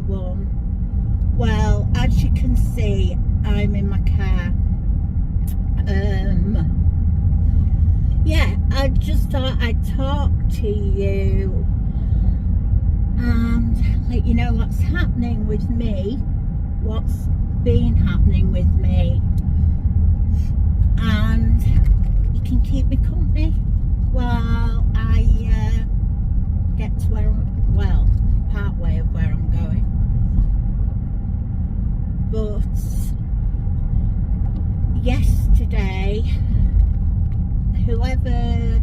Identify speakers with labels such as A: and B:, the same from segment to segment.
A: everyone. Well, as you can see, I'm in my car. Yeah, I just thought I'd talk to you and let you know what's happening with me, what's been happening with me, and you can keep me company while I get to where part way of where I'm going. But yesterday, whoever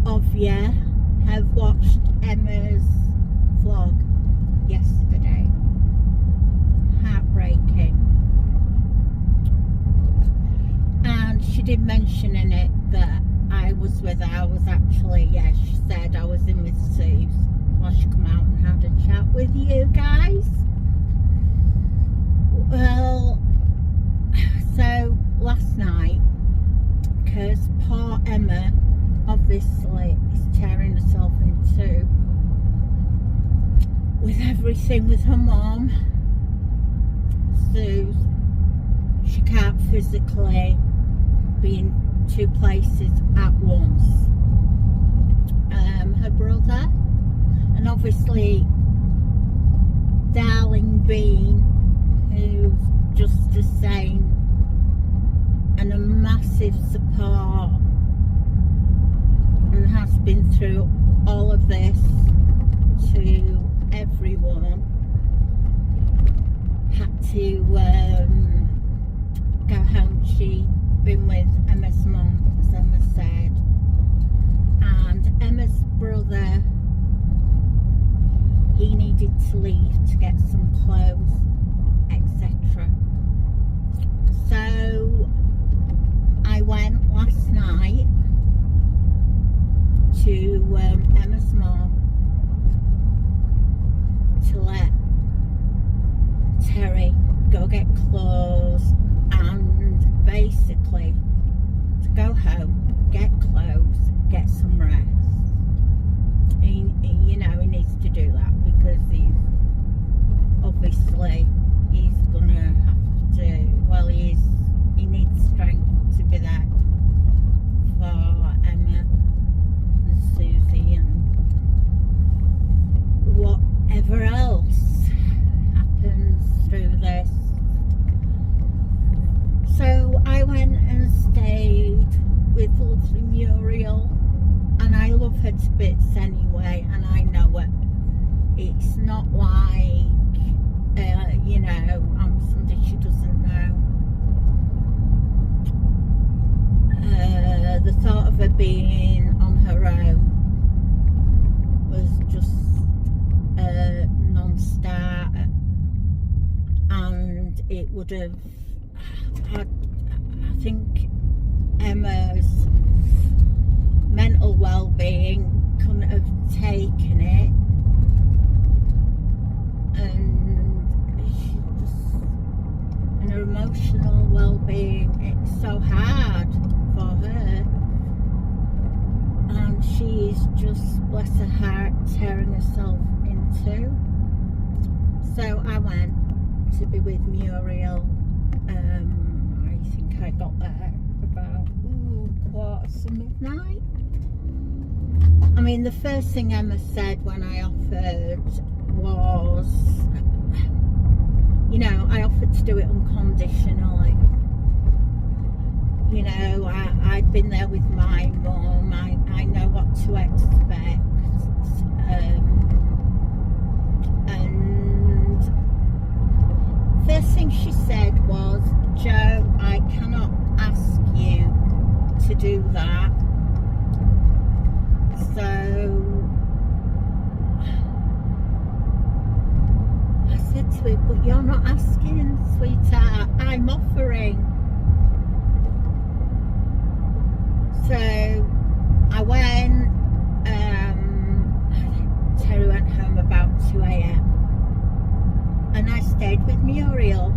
A: of you have watched Emma's vlog yesterday, heartbreaking, and she did mention in it that I was with her. I was actually, she said I was in with Suze while she come out and had a chat with you guys. Well, so last night, because poor Emma obviously is tearing herself in two with everything with her mum, Suze, she can't physically be in two places at once. Her brother, and obviously darling Bean, who's just the same and a massive support and has been through all of this to everyone, had to go home. She'd been with Emma's mum, as Emma said, and Emma's brother, he needed to leave to get some clothes, etc. So I went last night to Emma's mum to let Terry go get clothes and basically to go home, get clothes, get some rest. He needs to do that because he's gonna have to, he needs strength to be there for Emma and Susie and whatever else happens through this. So I went and stayed with lovely Muriel, and I love her to bits anyway, and I know it. It's not like, I'm somebody she doesn't know. The thought of her being on her own was just a non-starter, and it would have, I think Emma's mental well-being couldn't have taken it, and her emotional well-being, it's so hard for her, and she's just, bless her heart, tearing herself in two. So I went to be with Muriel. I think I got there about midnight. I mean, the first thing Emma said when I offered was, I offered to do it unconditionally. I'd been there with my mum. I know what to expect. And first thing she said was, Jo, I cannot ask you to do that. So I said to her, but you're not asking, sweetheart, I'm offering. So I went, Terry went home about 2 a.m. and I stayed with Muriel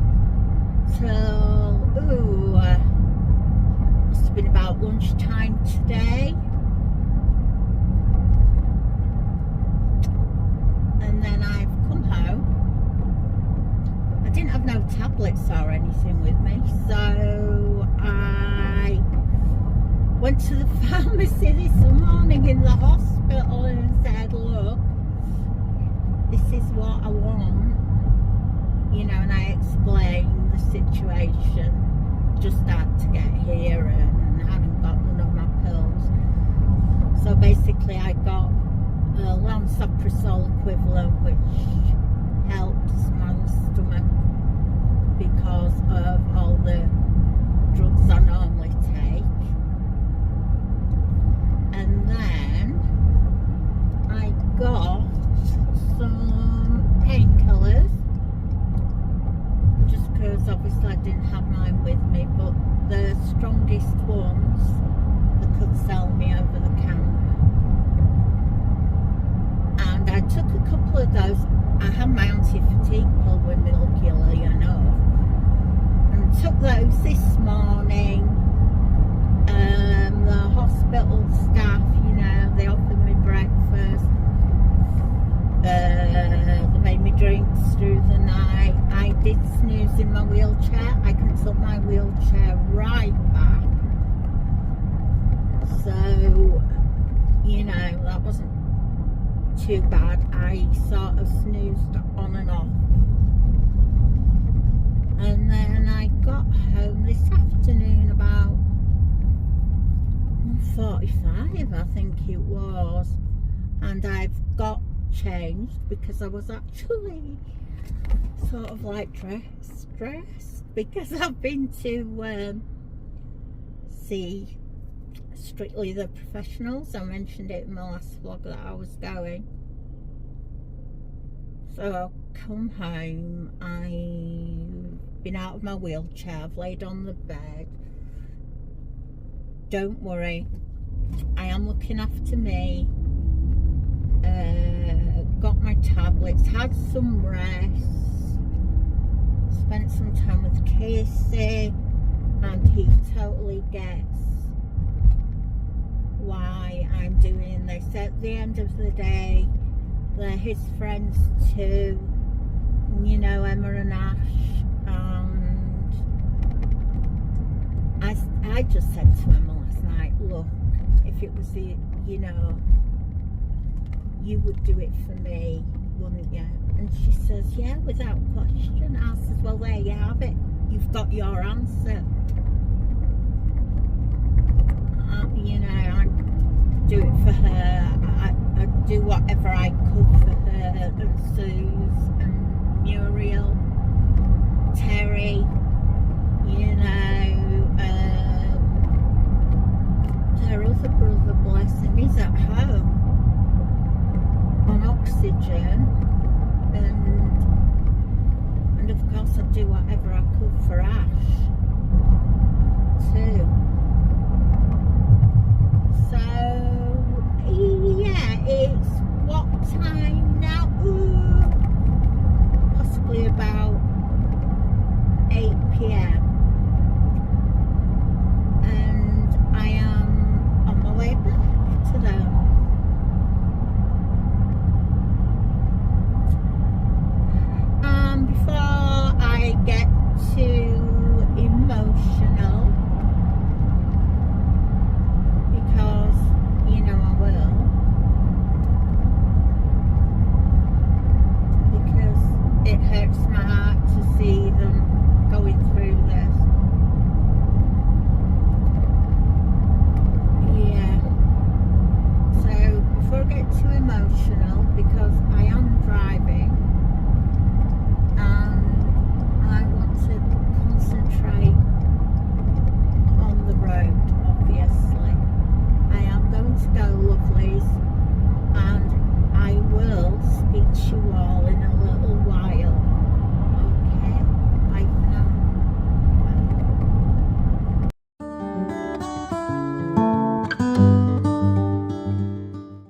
A: till, must have been about lunchtime today. And then I've come home have no tablets or anything with me, so I went to the pharmacy this morning in the hospital and said, look, this is what I want, you know, and I explained the situation. Just had to get here and hadn't got none of my pills. So basically I got a lansoprazole equivalent, which helps my stomach because of all the drugs I normally take. And then I got some painkillers, just because obviously I didn't have mine with me, but the strongest ones they could sell me over the counter. And I took a couple of those. I had my anti-fatigue pill with me, luckily enough, and took those this morning. The hospital staff, you know, they offered me breakfast. They made me drinks through the night. I did snooze in my wheelchair. I can tilt my wheelchair right back. So, you know, that wasn't too bad. I sort of snoozed on and off. And then I got home this afternoon about 45, I think it was, and I've got changed because I was actually sort of like stressed because I've been to see Strictly the Professionals. I mentioned it in my last vlog that I was going. So I've come home, I've been out of my wheelchair, I've laid on the bed. Don't worry, I am looking after me. Got my tablets, had some rest, spent some time with Casey, and he totally gets why I'm doing this. At the end of the day, they're his friends too, you know, Emma and Ash, and I just said to Emma last night, look, if it was the, you know, you would do it for me, wouldn't you? And she says, yeah, without question. I says, well, there you have it, you've got your answer. You know, I do it for her. I do whatever I could for her and Suze and Muriel, Terry, you know, her other brother, bless him, he's at home on oxygen, and of course I do whatever I could for Ash too.